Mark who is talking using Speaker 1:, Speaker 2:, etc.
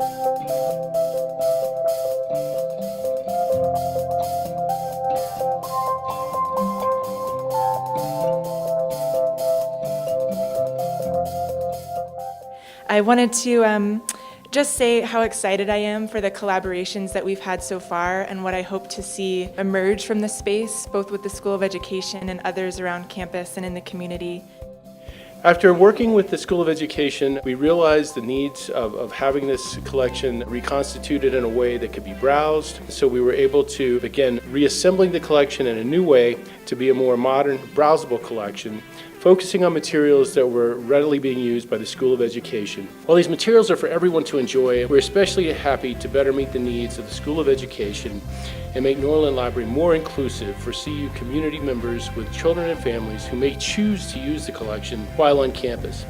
Speaker 1: I wanted to just say how excited I am for the collaborations that we've had so far and what I hope to see emerge from this space, both with the School of Education and others around campus and in the community.
Speaker 2: After working with the School of Education, we realized the needs of having this collection reconstituted in a way that could be browsed. So we were able to begin reassembling the collection in a new way to be a more modern, browsable collection, focusing on materials that were readily being used by the School of Education. While these materials are for everyone to enjoy, we're especially happy to better meet the needs of the School of Education and make Norlin Library more inclusive for CU community members with children and families who may choose to use the collection while on campus.